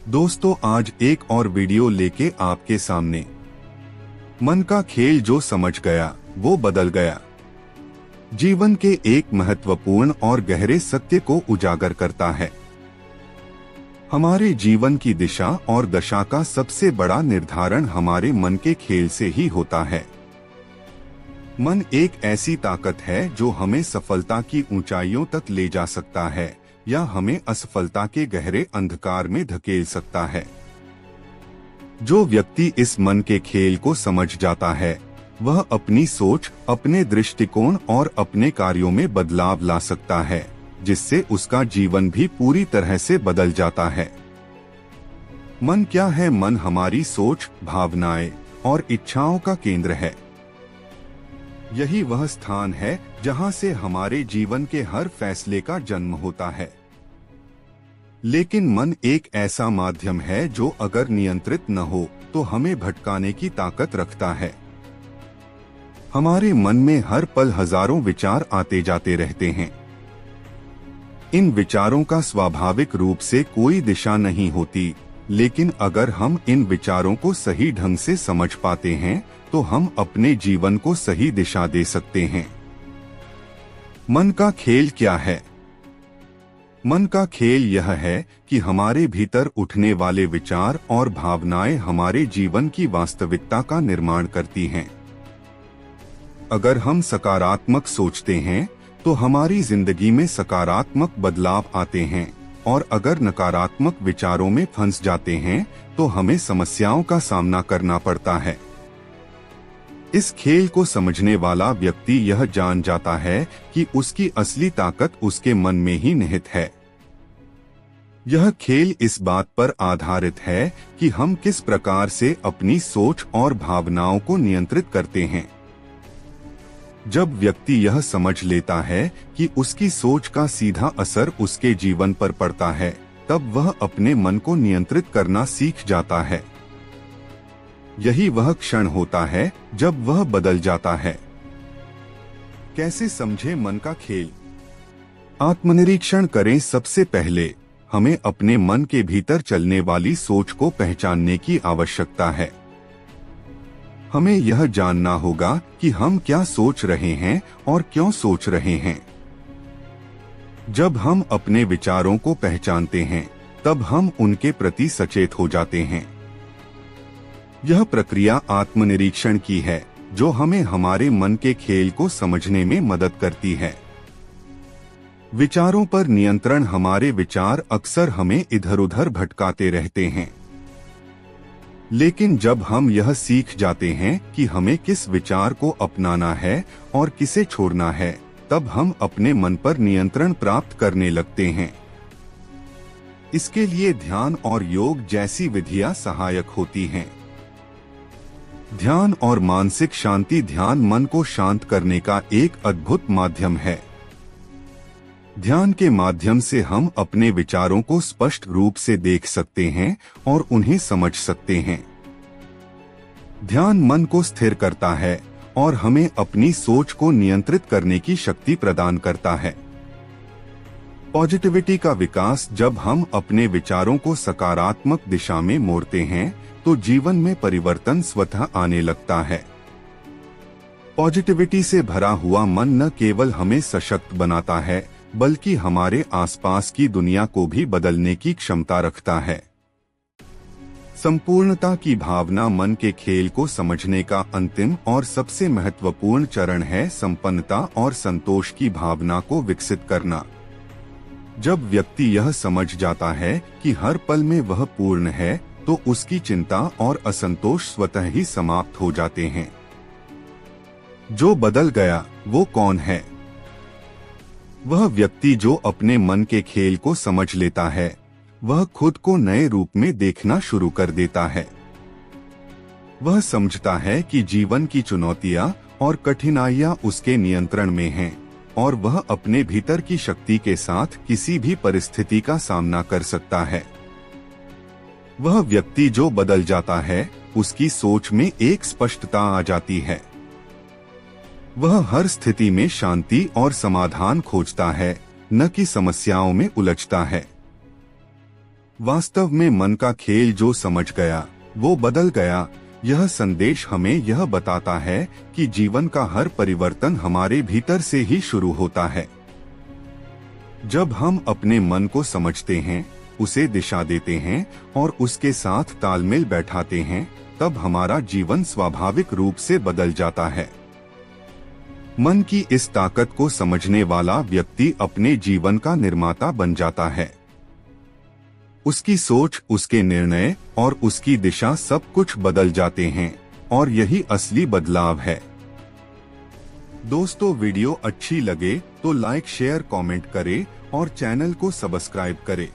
दोस्तों, आज एक और वीडियो लेके आपके सामने। मन का खेल जो समझ गया वो बदल गया जीवन के एक महत्वपूर्ण और गहरे सत्य को उजागर करता है। हमारे जीवन की दिशा और दशा का सबसे बड़ा निर्धारण हमारे मन के खेल से ही होता है। मन एक ऐसी ताकत है जो हमें सफलता की ऊंचाइयों तक ले जा सकता है या हमें असफलता के गहरे अंधकार में धकेल सकता है। जो व्यक्ति इस मन के खेल को समझ जाता है वह अपनी सोच, अपने दृष्टिकोण और अपने कार्यों में बदलाव ला सकता है, जिससे उसका जीवन भी पूरी तरह से बदल जाता है। मन क्या है? मन हमारी सोच, भावनाएं और इच्छाओं का केंद्र है। यही वह स्थान है जहां से हमारे जीवन के हर फैसले का जन्म होता है। लेकिन मन एक ऐसा माध्यम है जो अगर नियंत्रित न हो तो हमें भटकाने की ताकत रखता है। हमारे मन में हर पल हजारों विचार आते जाते रहते हैं। इन विचारों का स्वाभाविक रूप से कोई दिशा नहीं होती, लेकिन अगर हम इन विचारों को सही ढंग से समझ पाते हैं तो हम अपने जीवन को सही दिशा दे सकते हैं। मन का खेल क्या है? मन का खेल यह है कि हमारे भीतर उठने वाले विचार और भावनाएं हमारे जीवन की वास्तविकता का निर्माण करती हैं। अगर हम सकारात्मक सोचते हैं तो हमारी जिंदगी में सकारात्मक बदलाव आते हैं, और अगर नकारात्मक विचारों में फंस जाते हैं तो हमें समस्याओं का सामना करना पड़ता है। इस खेल को समझने वाला व्यक्ति यह जान जाता है कि उसकी असली ताकत उसके मन में ही निहित है। यह खेल इस बात पर आधारित है कि हम किस प्रकार से अपनी सोच और भावनाओं को नियंत्रित करते हैं। जब व्यक्ति यह समझ लेता है कि उसकी सोच का सीधा असर उसके जीवन पर पड़ता है, तब वह अपने मन को नियंत्रित करना सीख जाता है। यही वह क्षण होता है जब वह बदल जाता है। कैसे समझे मन का खेल? आत्मनिरीक्षण करें। सबसे पहले हमें अपने मन के भीतर चलने वाली सोच को पहचानने की आवश्यकता है। हमें यह जानना होगा कि हम क्या सोच रहे हैं और क्यों सोच रहे हैं। जब हम अपने विचारों को पहचानते हैं तब हम उनके प्रति सचेत हो जाते हैं। यह प्रक्रिया आत्मनिरीक्षण की है जो हमें हमारे मन के खेल को समझने में मदद करती है। विचारों पर नियंत्रण। हमारे विचार अक्सर हमें इधर-उधर भटकाते रहते हैं, लेकिन जब हम यह सीख जाते हैं कि हमें किस विचार को अपनाना है और किसे छोड़ना है, तब हम अपने मन पर नियंत्रण प्राप्त करने लगते हैं। इसके लिए ध्यान और योग जैसी विधियां सहायक होती हैं। ध्यान और मानसिक शांति। ध्यान मन को शांत करने का एक अद्भुत माध्यम है। ध्यान के माध्यम से हम अपने विचारों को स्पष्ट रूप से देख सकते हैं और उन्हें समझ सकते हैं। ध्यान मन को स्थिर करता है और हमें अपनी सोच को नियंत्रित करने की शक्ति प्रदान करता है। पॉजिटिविटी का विकास। जब हम अपने विचारों को सकारात्मक दिशा में मोड़ते हैं तो जीवन में परिवर्तन स्वतः आने लगता है। पॉजिटिविटी से भरा हुआ मन न केवल हमें सशक्त बनाता है, बल्कि हमारे आसपास की दुनिया को भी बदलने की क्षमता रखता है। संपूर्णता की भावना। मन के खेल को समझने का अंतिम और सबसे महत्वपूर्ण चरण है संपन्नता और संतोष की भावना को विकसित करना। जब व्यक्ति यह समझ जाता है कि हर पल में वह पूर्ण है, तो उसकी चिंता और असंतोष स्वतः ही समाप्त हो जाते हैं। जो बदल गया वो कौन है? वह व्यक्ति जो अपने मन के खेल को समझ लेता है, वह खुद को नए रूप में देखना शुरू कर देता है। वह समझता है कि जीवन की चुनौतियां और कठिनाइयां उसके नियंत्रण में हैं, और वह अपने भीतर की शक्ति के साथ किसी भी परिस्थिति का सामना कर सकता है। वह व्यक्ति जो बदल जाता है, उसकी सोच में एक स्पष्टता आ जाती है। वह हर स्थिति में शांति और समाधान खोजता है, न कि समस्याओं में उलझता है। वास्तव में मन का खेल जो समझ गया वो बदल गया। यह संदेश हमें यह बताता है कि जीवन का हर परिवर्तन हमारे भीतर से ही शुरू होता है। जब हम अपने मन को समझते हैं, उसे दिशा देते हैं और उसके साथ तालमेल बैठाते हैं, तब हमारा जीवन स्वाभाविक रूप से बदल जाता है। मन की इस ताकत को समझने वाला व्यक्ति अपने जीवन का निर्माता बन जाता है। उसकी सोच, उसके निर्णय और उसकी दिशा सब कुछ बदल जाते हैं और यही असली बदलाव है। दोस्तों, वीडियो अच्छी लगे तो लाइक, शेयर, कमेंट करें और चैनल को सब्सक्राइब करें।